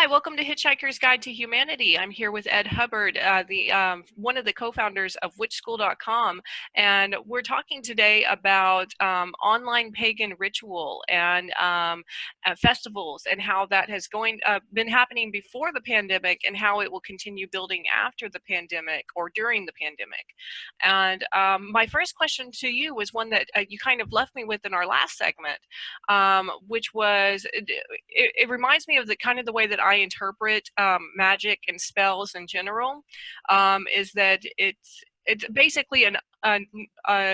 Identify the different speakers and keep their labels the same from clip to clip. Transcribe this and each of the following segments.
Speaker 1: Hi, welcome to Hitchhiker's Guide to Humanity. I'm here with Ed Hubbard, one of the co-founders of witchschool.com, and we're talking today about online pagan ritual and festivals, and how that has been happening before the pandemic, and how it will continue building after the pandemic or during the pandemic. And my first question to you was one that you kind of left me with in our last segment, which was, it reminds me of the way that I interpret magic and spells in general, is that it's basically a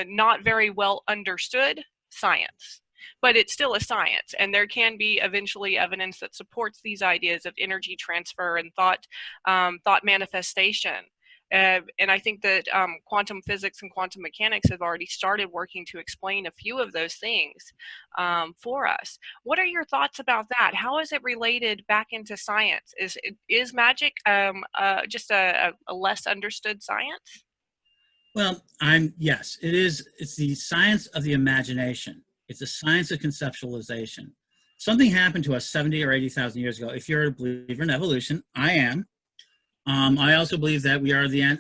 Speaker 1: not very well understood science, but it's still a science, and there can be eventually evidence that supports these ideas of energy transfer and thought manifestation. And I think that quantum physics and quantum mechanics have already started working to explain a few of those things for us. What are your thoughts about that? How is it related back into science? Is magic just a less understood science?
Speaker 2: Well, yes, it is. It's the science of the imagination. It's the science of conceptualization. Something happened to us 70 or 80,000 years ago. If you're a believer in evolution, I am. I also believe that we are the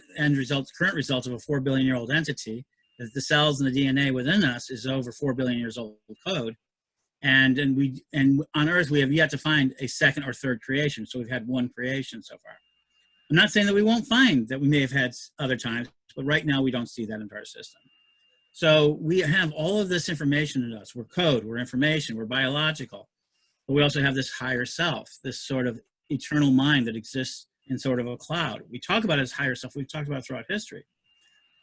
Speaker 2: current results of a 4 billion year old entity, that the cells and the DNA within us is over 4 billion years old code. And on Earth, we have yet to find a second or third creation. So we've had one creation so far. I'm not saying that we won't find that we may have had other times, but right now we don't see that in our system. So we have all of this information in us. We're code, we're information, we're biological. But we also have this higher self, this sort of eternal mind that exists in sort of a cloud. We talk about it as higher self. We've talked about it throughout history.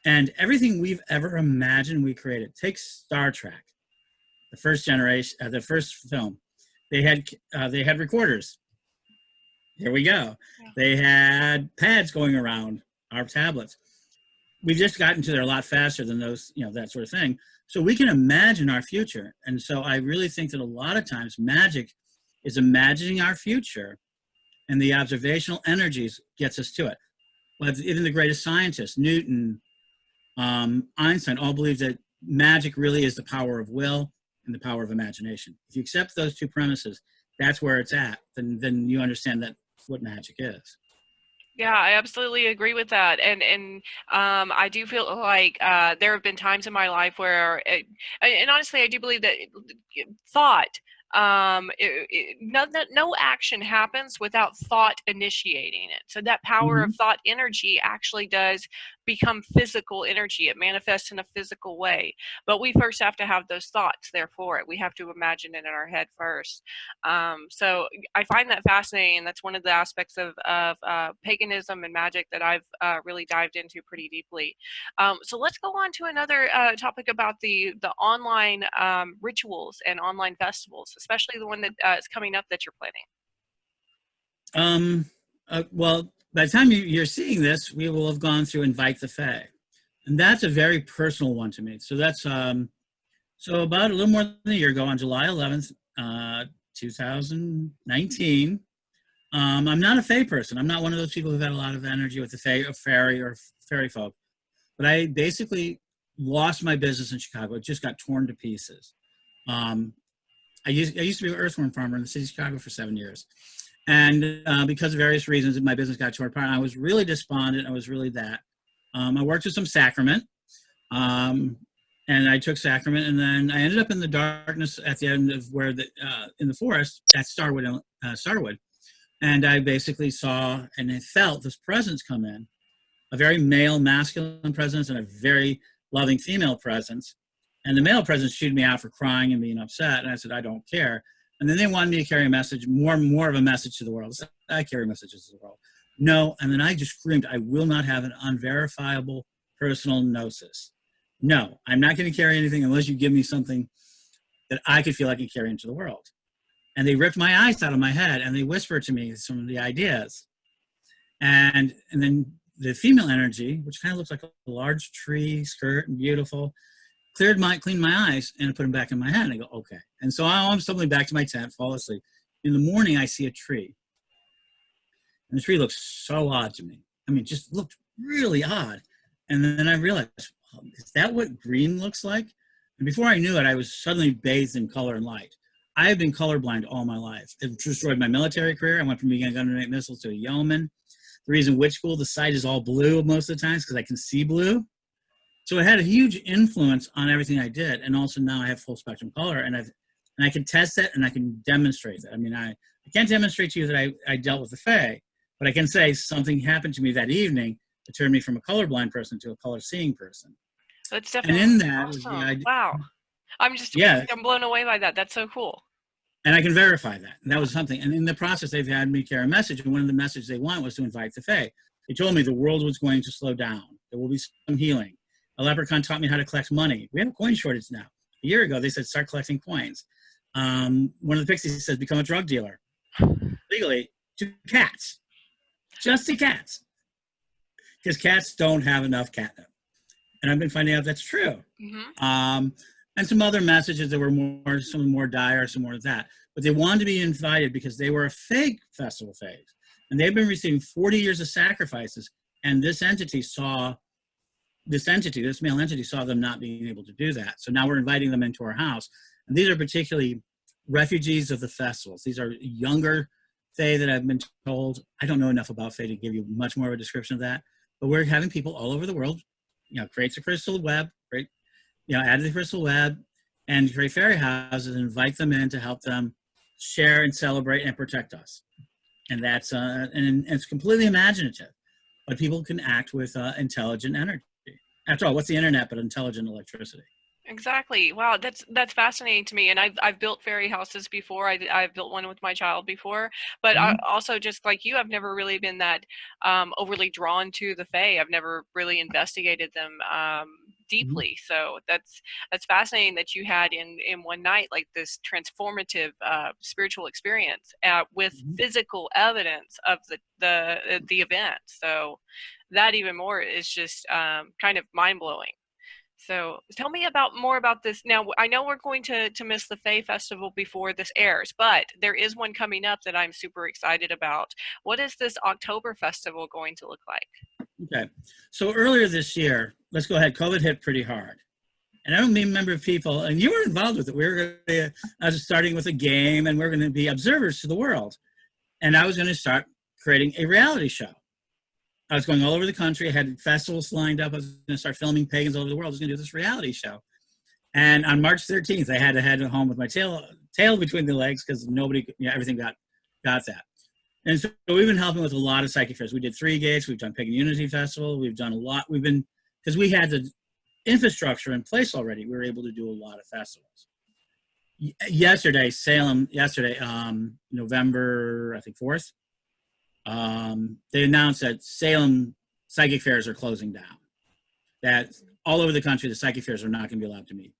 Speaker 2: And everything we've ever imagined, we created. Take Star Trek, the first generation, the first film. They had recorders. Here we go. Yeah. They had pads going around, our tablets. We've just gotten to there a lot faster than those, that sort of thing. So we can imagine our future. And so I really think that a lot of times magic is imagining our future, and the observational energies gets us to it. But even the greatest scientists, Newton, Einstein, all believe that magic really is the power of will and the power of imagination. If you accept those two premises, that's where it's at. Then you understand that what magic is.
Speaker 1: Yeah, I absolutely agree with that. And I do feel like there have been times in my life where, and honestly, I do believe that thought, no action happens without thought initiating it. So that power of thought energy actually does become physical energy. It manifests in a physical way. But we first have to have those thoughts there for it. We have to imagine it in our head first. So I find that fascinating. That's one of the aspects of paganism and magic that I've really dived into pretty deeply. So let's go on to another topic about the online rituals and online festivals, especially the one that is coming up that you're
Speaker 2: planning. Well, by the time you're seeing this, we will have gone through Invite the Fae. And that's a very personal one to me. So that's, so about a little more than a year ago, on July 11th, 2019, I'm not a Fae person. I'm not one of those people who've had a lot of energy with the Faerie or fairy folk. But I basically lost my business in Chicago. It just got torn to pieces. I used to be an earthworm farmer in the city of Chicago for 7 years. And because of various reasons, my business got torn apart. I was really despondent. I was really that. I worked with some sacrament, and I took sacrament, and then I ended up in the darkness at the end of in the forest at Starwood, and I basically saw and I felt this presence come in, a very male, masculine presence, and a very loving female presence. And the male presence chewed me out for crying and being upset, and I said, I don't care. And then they wanted me to carry a message, more of a message to the world. So I carry messages to the world. No, and then I just screamed, I will not have an unverifiable personal gnosis. No, I'm not going to carry anything unless you give me something that I could feel I can carry into the world. And they ripped my eyes out of my head, and they whispered to me some of the ideas. And then the female energy, which kind of looks like a large tree skirt and beautiful, cleaned my eyes and put them back in my head. And I go, okay. And so I'm stumbling back to my tent, fall asleep. In the morning, I see a tree. And the tree looks so odd to me. I mean, it just looked really odd. And then I realized, well, is that what green looks like? And before I knew it, I was suddenly bathed in color and light. I have been colorblind all my life. It destroyed my military career. I went from being a gunner missiles to a yeoman. The reason witch school, the site is all blue most of the times because I can see blue. So it had a huge influence on everything I did. And also now I have full spectrum color, and I can test it and I can demonstrate that. I mean, I can't demonstrate to you that I dealt with the Fae, but I can say something happened to me that evening that turned me from a colorblind person to a color seeing person.
Speaker 1: That's
Speaker 2: And
Speaker 1: definitely
Speaker 2: in that was the
Speaker 1: awesome.
Speaker 2: idea.
Speaker 1: Wow.
Speaker 2: Yeah,
Speaker 1: I'm blown away by that. That's so cool.
Speaker 2: and I can verify that. And that was something. And in the process, they've had me carry a message. And one of the messages they want was to invite the Fae. They told me the world was going to slow down. There will be some healing. A leprechaun taught me how to collect money. We have a coin shortage now. A year ago, they said start collecting coins. One of the pixies says become a drug dealer. Legally, to cats. Just to cats. Because cats don't have enough catnip. And I've been finding out that's true.
Speaker 1: Mm-hmm.
Speaker 2: And some other messages that were some more dire, some more of that. But they wanted to be invited because they were a fake festival phase. And they've been receiving 40 years of sacrifices. And this male entity saw them not being able to do that. So now we're inviting them into our house. And these are particularly refugees of the festivals. These are younger Fae that I've been told. I don't know enough about Fae to give you much more of a description of that. But we're having people all over the world, create the crystal web, add to the crystal web, and create fairy houses and invite them in to help them share and celebrate and protect us. And that's and it's completely imaginative, but people can act with intelligent energy. After all, what's the internet but intelligent electricity?
Speaker 1: Exactly. Wow, that's fascinating to me. And I've built fairy houses before. I've built one with my child before, but I also, just like you, I've never really been that overly drawn to the Fae. I've never really investigated them deeply. So that's fascinating that you had in one night like this transformative spiritual experience with physical evidence of the event. So that even more is just kind of mind blowing. So tell me more about this. Now, I know we're going to miss the Fae Festival before this airs, but there is one coming up that I'm super excited about. What is this October festival going to look like?
Speaker 2: Okay. So earlier this year, let's go ahead, COVID hit pretty hard. And I don't remember people, and you were involved with it. I was starting with a game, and we're going to be observers to the world. And I was going to start creating a reality show. I was going all over the country. I had festivals lined up. I was going to start filming pagans all over the world. I was going to do this reality show. And on March 13th, I had to head home with my tail between the legs because everything got that. And so we've been helping with a lot of psychic fairs. We did 3 gates. We've done Pagan Unity Festival. We've done a lot. Because we had the infrastructure in place already, we were able to do a lot of festivals. Yesterday, November, I think 4th, they announced that Salem psychic fairs are closing down. That all over the country, the psychic fairs are not going to be allowed to meet.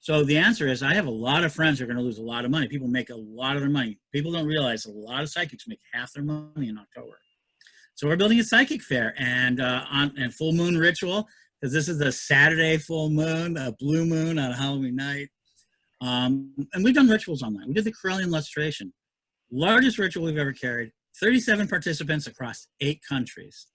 Speaker 2: So the answer is I have a lot of friends who are going to lose a lot of money. People make a lot of their money. People don't realize a lot of psychics make half their money in October. So we're building a psychic fair and full moon ritual, because this is the Saturday full moon, a blue moon on a Halloween night. And we've done rituals online. We did the Corellian lustration, largest ritual we've ever carried. 37 participants across 8 countries.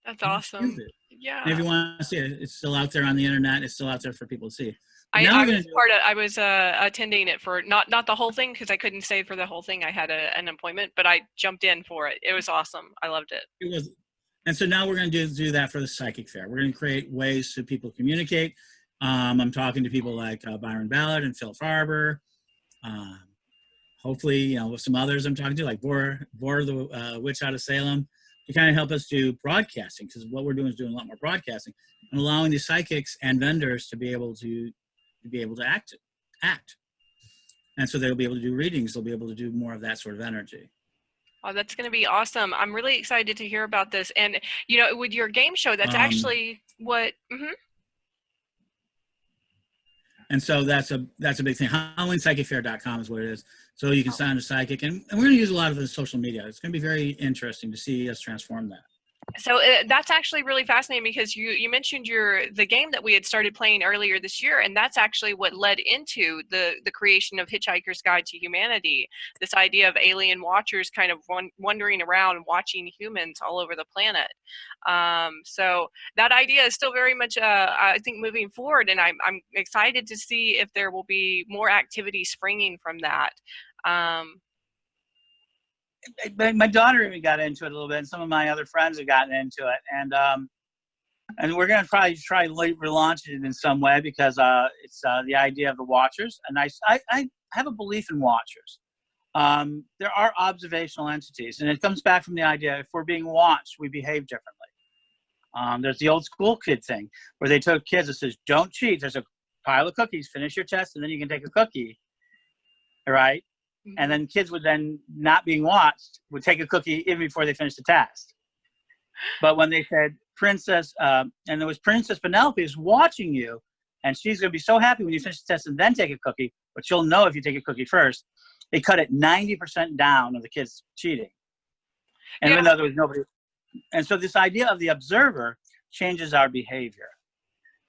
Speaker 1: That's awesome. Yeah.
Speaker 2: And if you want to see it, it's still out there on the internet. It's still out there for people to see.
Speaker 1: I was attending it for not the whole thing because I couldn't stay for the whole thing. I had an appointment, but I jumped in for it. It was awesome. I loved it.
Speaker 2: It was, and so now we're going to do that for the psychic fair. We're going to create ways so people communicate. I'm talking to people like Byron Ballard and Phil Farber. Hopefully, with some others I'm talking to, like Bor the Witch out of Salem, to kind of help us do broadcasting, because what we're doing is doing a lot more broadcasting and allowing the psychics and vendors to be able to act. And so they'll be able to do readings. They'll be able to do more of that sort of energy.
Speaker 1: Oh, that's going to be awesome. I'm really excited to hear about this. And, with your game show, that's actually what...
Speaker 2: And so that's a big thing. HalloweenPsychicFair.com is what it is. So you can sign a psychic. And we're going to use a lot of the social media. It's going to be very interesting to see us transform that.
Speaker 1: So that's actually really fascinating, because you mentioned the game that we had started playing earlier this year, and that's actually what led into the creation of Hitchhiker's Guide to Humanity. This idea of alien watchers kind of wandering around watching humans all over the planet. So that idea is still very much I think moving forward, and I'm excited to see if there will be more activity springing from that. Um,
Speaker 2: My daughter even got into it a little bit, and some of my other friends have gotten into it, and we're going to probably try relaunch it in some way, because it's the idea of the watchers, and I have a belief in watchers. There are observational entities, and it comes back from the idea, if we're being watched, we behave differently. There's the old school kid thing where they took kids that says, don't cheat. There's a pile of cookies, finish your test, and then you can take a cookie, right? And then kids would then, not being watched, would take a cookie even before they finished the test. But when they said Princess, and there was Princess Penelope is watching you, and she's going to be so happy when you finish the test and then take a cookie, but she'll know if you take a cookie first. They cut it 90% down of the kids cheating. And even though there was nobody. And so this idea of the observer changes our behavior.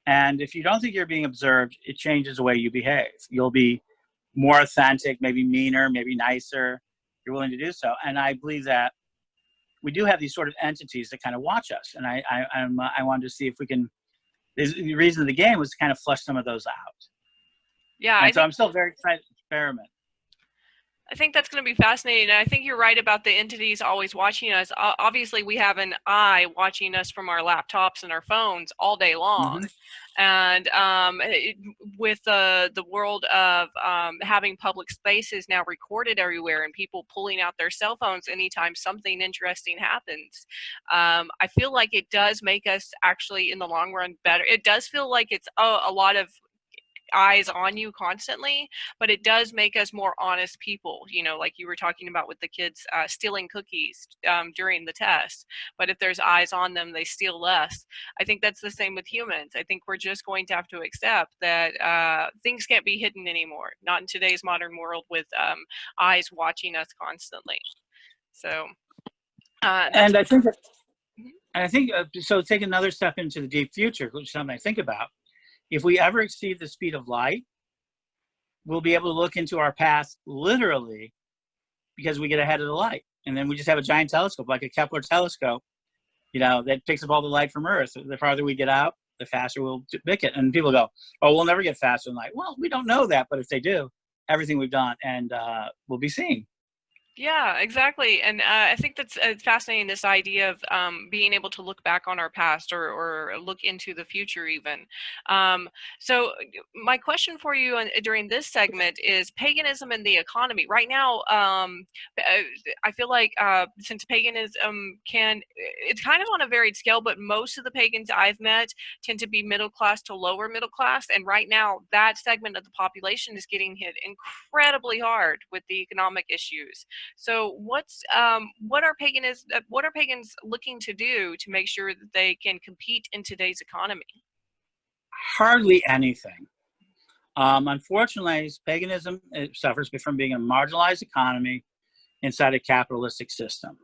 Speaker 2: And if you don't think you're being observed, it changes the way you behave. You'll be more authentic, maybe meaner, maybe nicer. You're willing to do so. And I believe that we do have these sort of entities that kind of watch us. And I wanted to see if we can, the reason of the game was to kind of flush some of those out.
Speaker 1: Yeah.
Speaker 2: And so I'm still very excited to experiment.
Speaker 1: I think that's going to be fascinating. And I think you're right about the entities always watching us. Obviously, we have an eye watching us from our laptops and our phones all day long. And with the world of having public spaces now recorded everywhere, and people pulling out their cell phones anytime something interesting happens, I feel like it does make us actually, in the long run, better. It does feel like it's a lot of eyes on you constantly, but it does make us more honest people, like you were talking about with the kids stealing cookies during the test. But if there's eyes on them, they steal less. I think that's the same with humans. I think we're just going to have to accept that things can't be hidden anymore, not in today's modern world with eyes watching us constantly. So
Speaker 2: and I think so take another step into the deep future, which is something I think about. If we ever exceed the speed of light, we'll be able to look into our past literally, because we get ahead of the light. And then we just have a giant telescope, like a Kepler telescope, that picks up all the light from Earth. The farther we get out, the faster we'll pick it. And people go, oh, we'll never get faster than light. Well, we don't know that, but if they do, everything we've done and will be seen.
Speaker 1: Yeah, exactly. And I think that's fascinating, this idea of being able to look back on our past, or look into the future even. So my question for you during this segment is paganism and the economy. Right now, I feel like since paganism it's kind of on a varied scale, but most of the pagans I've met tend to be middle class to lower middle class. And right now, that segment of the population is getting hit incredibly hard with the economic issues. So what are pagans looking to do to make sure that they can compete in today's economy?
Speaker 2: Hardly anything. Unfortunately, paganism suffers from being a marginalized economy inside a capitalistic system.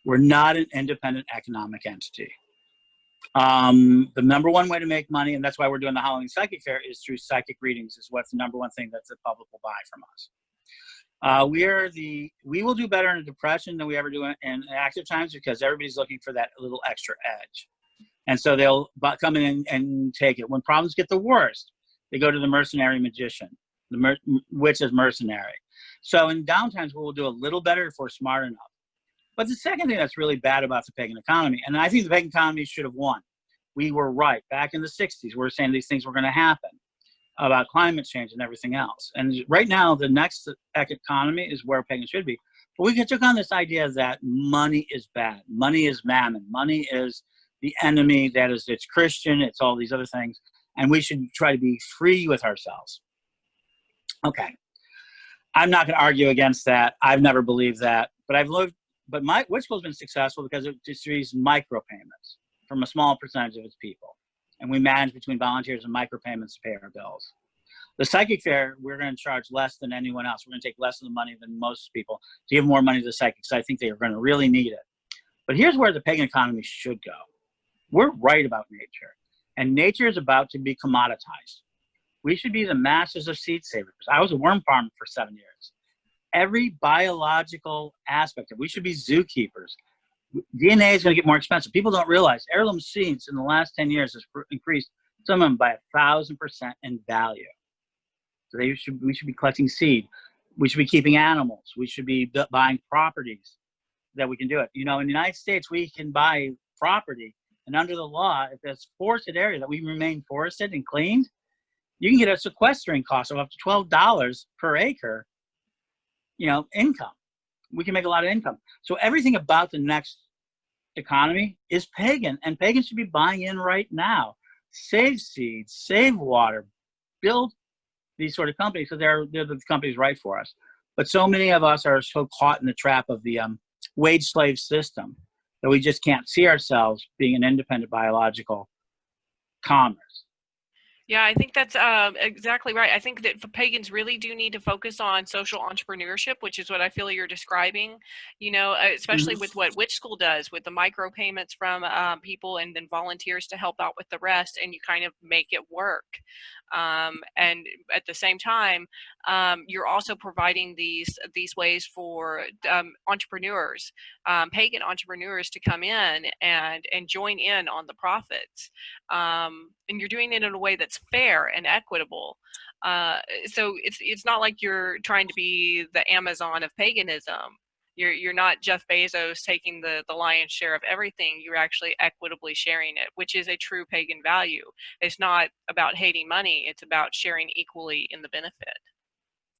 Speaker 2: We're not an independent economic entity. The number one way to make money, and that's why we're doing the Halloween Psychic Fair, is through psychic readings. Is what's the number one thing that the public will buy from us. We will do better in a depression than we ever do in active times, because everybody's looking for that little extra edge. And so they'll come in and take it. When problems get the worst, they go to the mercenary magician, which is mercenary. So in downtimes, we'll do a little better if we're smart enough. But the second thing that's really bad about the pagan economy, and I think the pagan economy should have won. We were right. Back in the 60s, we were saying these things were going to happen, about climate change and everything else. And right now, the next economy is where pagans should be. But we took on this idea that money is bad. Money is mammon. Money is the enemy. That is, it's Christian. It's all these other things. And we should try to be free with ourselves. Okay. I'm not going to argue against that. I've never believed that. But Witch School's been successful because it distributes micropayments from a small percentage of its people. And we manage between volunteers and micropayments to pay our bills. The Psychic Fair, we're going to charge less than anyone else. We're going to take less of the money than most people to give more money to the psychics. I think they are going to really need it. But here's where the pagan economy should go. We're right about nature, and nature is about to be commoditized. We should be the masters of seed savers. I was a worm farmer for 7 years. Every biological aspect of it, we should be zookeepers. DNA is going to get more expensive. People don't realize heirloom seeds in the last 10 years has increased, some of them by 1,000% in value. So we should be collecting seed. We should be keeping animals. We should be buying properties that we can do it. You know, in the United States, we can buy property, and under the law, if there's forested area that we remain forested and cleaned, you can get a sequestering cost of up to $12 per acre, you know, income. We can make a lot of income. So everything about the next economy is pagan, and pagans should be buying in right now. Save seeds, save water, build these sort of companies, so they're the companies right for us. But so many of us are so caught in the trap of the wage slave system that we just can't see ourselves being an independent biological commerce.
Speaker 1: Yeah, I think that's exactly right. I think that pagans really do need to focus on social entrepreneurship, which is what I feel you're describing, you know, especially with what Witch School does with the micropayments from people and then volunteers to help out with the rest, and you kind of make it work. And at the same time, you're also providing these ways for entrepreneurs, pagan entrepreneurs, to come in and join in on the profits. And you're doing it in a way that's fair and equitable. So it's not like you're trying to be the Amazon of paganism. You're not Jeff Bezos taking the lion's share of everything. You're actually equitably sharing it, which is a true pagan value. It's not about hating money. It's about sharing equally in the benefit.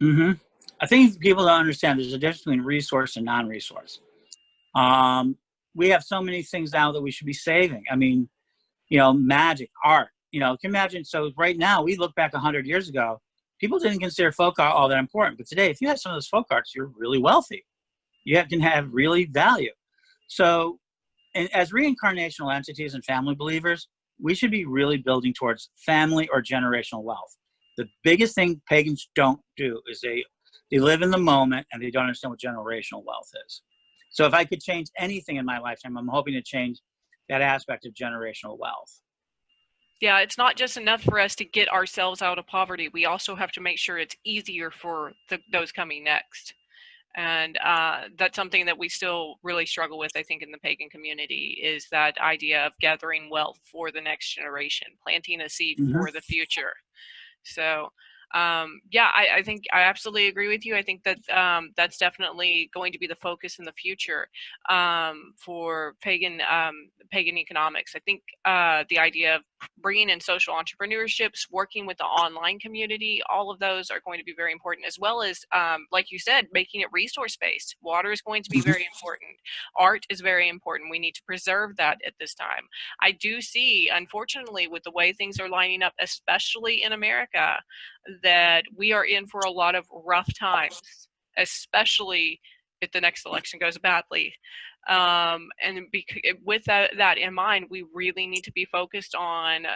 Speaker 2: Mm-hmm. I think people don't understand there's a difference between resource and non-resource. We have so many things now that we should be saving. I mean, you know, magic, art, you know, can you imagine? So right now, we look back 100 years ago, people didn't consider folk art all that important. But today, if you have some of those folk arts, you're really wealthy. You can have really value. So, and as reincarnational entities and family believers, we should be really building towards family or generational wealth. The biggest thing pagans don't do is they live in the moment and they don't understand what generational wealth is. So if I could change anything in my lifetime, I'm hoping to change that aspect of generational wealth.
Speaker 1: Yeah, it's not just enough for us to get ourselves out of poverty. We also have to make sure it's easier for those coming next. And that's something that we still really struggle with, I think, in the pagan community, is that idea of gathering wealth for the next generation, planting a seed for the future. So yeah, I think I absolutely agree with you. I think that that's definitely going to be the focus in the future for pagan economics. I think the idea of bringing in social entrepreneurships, working with the online community, all of those are going to be very important, as well as, like you said, making it resource-based. Water is going to be very important. Art is very important. We need to preserve that at this time. I do see, unfortunately, with the way things are lining up, especially in America, that we are in for a lot of rough times, especially if the next election goes badly. And with that in mind, we really need to be focused on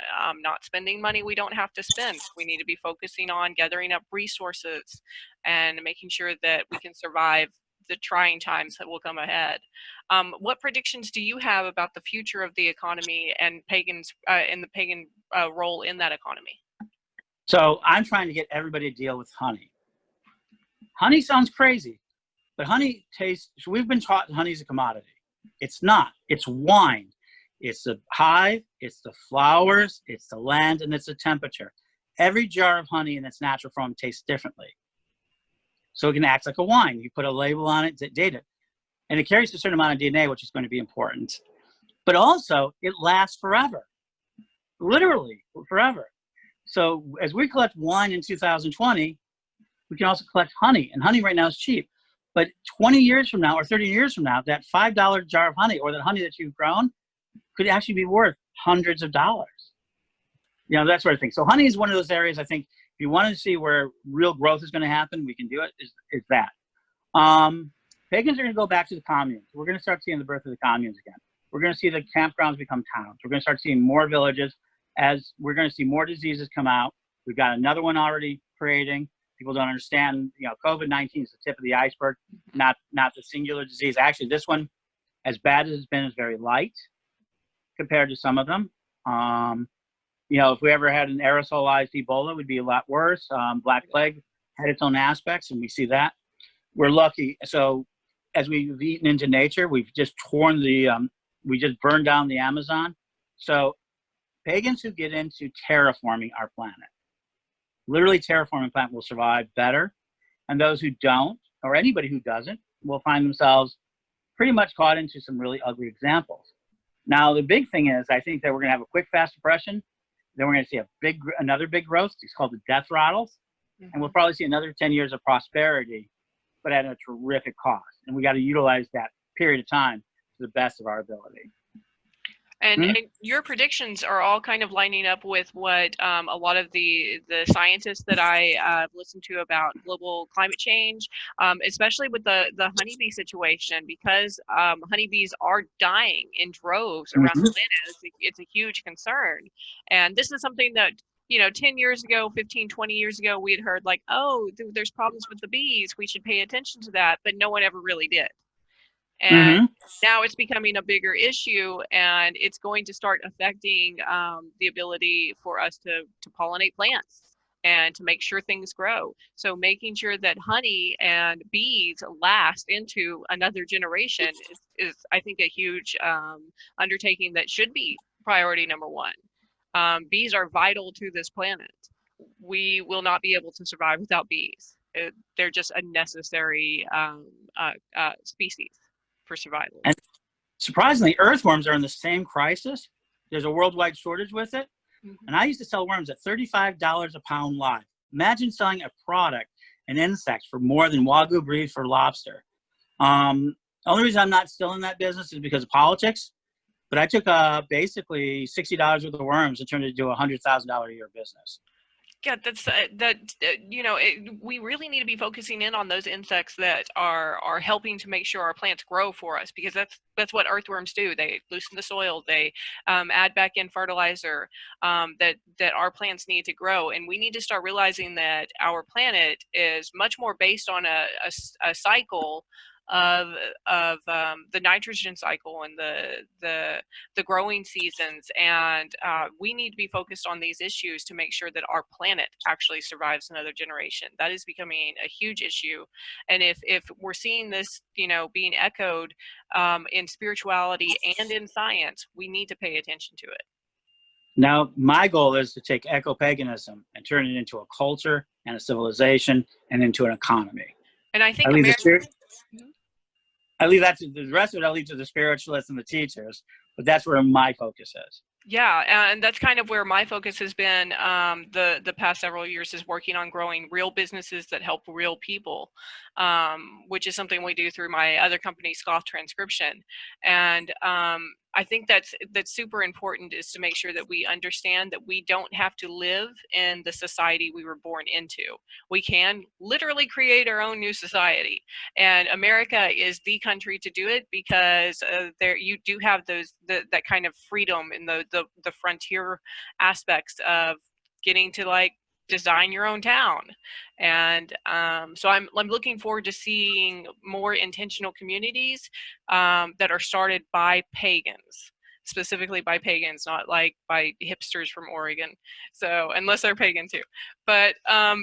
Speaker 1: not spending money we don't have to spend. We need to be focusing on gathering up resources and making sure that we can survive the trying times that will come ahead. What predictions do you have about the future of the economy and pagans and the pagan role in that economy?
Speaker 2: So I'm trying to get everybody to deal with honey. Honey sounds crazy, but honey tastes, so we've been taught honey is a commodity. It's not. It's wine. It's the hive, it's the flowers, it's the land, and it's the temperature. Every jar of honey in its natural form tastes differently. So it can act like a wine. You put a label on it, date it. And it carries a certain amount of DNA, which is going to be important. But also, it lasts forever. Literally, forever. So as we collect wine in 2020, we can also collect honey. And honey right now is cheap. But 20 years from now or 30 years from now, that $5 jar of honey or that honey that you've grown could actually be worth hundreds of dollars. You know, that sort of thing. So honey is one of those areas, I think, if you want to see where real growth is going to happen, we can do it, is that. Pagans are going to go back to the communes. We're going to start seeing the birth of the communes again. We're going to see the campgrounds become towns. We're going to start seeing more villages as we're going to see more diseases come out. We've got another one already creating. People don't understand, you know, COVID-19 is the tip of the iceberg, not the singular disease. Actually, this one
Speaker 3: as bad as it's been, is very light compared to some of them. You know, if we ever had an aerosolized Ebola, it would be a lot worse. Black Plague had its own aspects, and we see that. We're lucky. So as we've eaten into nature, we've just torn we just burned down the Amazon. So pagans who get into terraforming our planet, literally terraforming planet, will survive better. And those who don't, or anybody who doesn't, will find themselves pretty much caught into some really ugly examples. Now, the big thing is, I think that we're going to have a quick, fast depression. Then we're going to see another big growth. It's called the death rattles. And we'll probably see another 10 years of prosperity, but at a terrific cost. And we got to utilize that period of time to the best of our ability.
Speaker 1: And your predictions are all kind of lining up with what a lot of the scientists that I listen to about global climate change, especially with the honeybee situation, because honeybees are dying in droves around the planet. It's a huge concern. And this is something that, you know, 10 years ago, 15, 20 years ago, we had heard like, oh, there's problems with the bees. We should pay attention to that. But no one ever really did. And now it's becoming a bigger issue, and it's going to start affecting the ability for us to pollinate plants and to make sure things grow. So making sure that honey and bees last into another generation is I think, a huge undertaking that should be priority number one. Bees are vital to this planet. We will not be able to survive without bees. They're just a necessary species for survival.
Speaker 3: And surprisingly, earthworms are in the same crisis. There's a worldwide shortage with it. And I used to sell worms at $35 a pound live. Imagine selling a product, an insect, for more than Wagyu beef for lobster. The only reason I'm not still in that business is because of politics. But I took basically $60 worth of worms and turned it into a $100,000 a year business.
Speaker 1: Yeah, that's you know, we really need to be focusing in on those insects that are helping to make sure our plants grow for us, because that's what earthworms do. They loosen the soil, they add back in fertilizer that our plants need to grow, and we need to start realizing that our planet is much more based on a cycle of the nitrogen cycle and the growing seasons, and we need to be focused on these issues to make sure that our planet actually survives another generation. That is becoming a huge issue, and if we're seeing this, you know, being echoed in spirituality and in science, we need to pay attention to it.
Speaker 3: Now, my goal is to take eco-paganism and turn it into a culture and a civilization and into an economy.
Speaker 1: And I think
Speaker 3: I leave that to the rest of it. I leave to the spiritualists and the teachers, but that's where my focus is.
Speaker 1: Yeah, and that's kind of where my focus has been the past several years, is working on growing real businesses that help real people, which is something we do through my other company, Scoff Transcription. And I think that's super important, is to make sure that we understand that we don't have to live in the society we were born into. We can literally create our own new society, and America is the country to do it, because there you do have that kind of freedom in the frontier aspects of getting to like design your own town. And so I'm looking forward to seeing more intentional communities that are started by pagans, specifically by pagans, not like by hipsters from Oregon. So unless they're pagan too, but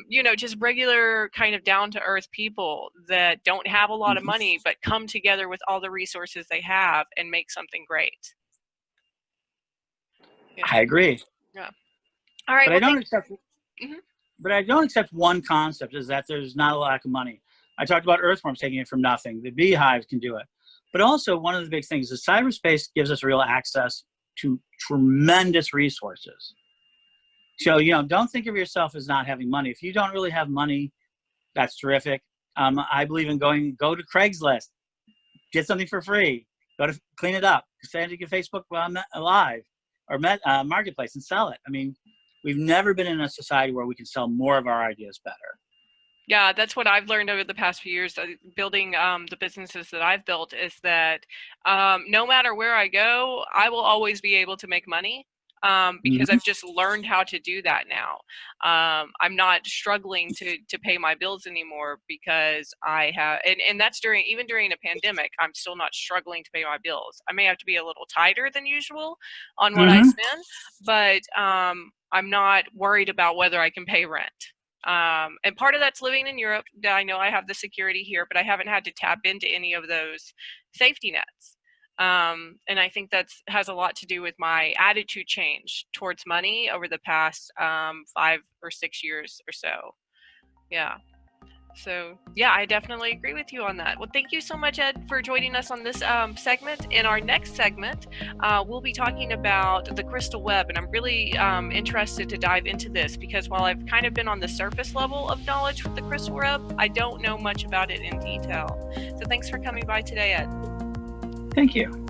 Speaker 1: you know, just regular kind of down to earth people that don't have a lot of money, but come together with all the resources they have and make something great.
Speaker 3: Yeah. I agree.
Speaker 1: Yeah. All right.
Speaker 3: But I don't accept one concept, is that there's not a lack of money. I talked about earthworms taking it from nothing. The beehives can do it. But also, one of the big things is cyberspace gives us real access to tremendous resources. So, you know, don't think of yourself as not having money. If you don't really have money, that's terrific. I believe in go to Craigslist, get something for free, go to clean it up, send it to Facebook Live or Marketplace and sell it. I mean, we've never been in a society where we can sell more of our ideas better.
Speaker 1: Yeah, that's what I've learned over the past few years, building the businesses that I've built, is that no matter where I go, I will always be able to make money. because I've just learned how to do that now. I'm not struggling to pay my bills anymore because I have, and that's even during a pandemic, I'm still not struggling to pay my bills. I may have to be a little tighter than usual on what I spend, but I'm not worried about whether I can pay rent. And part of that's living in Europe. I know I have the security here, but I haven't had to tap into any of those safety nets. And I think that has a lot to do with my attitude change towards money over the past 5 or 6 years or so. Yeah. So yeah, I definitely agree with you on that. Well, thank you so much, Ed, for joining us on this segment. In our next segment, we'll be talking about the crystal web, and I'm really interested to dive into this because while I've kind of been on the surface level of knowledge with the crystal web, I don't know much about it in detail. So thanks for coming by today, Ed.
Speaker 3: Thank you.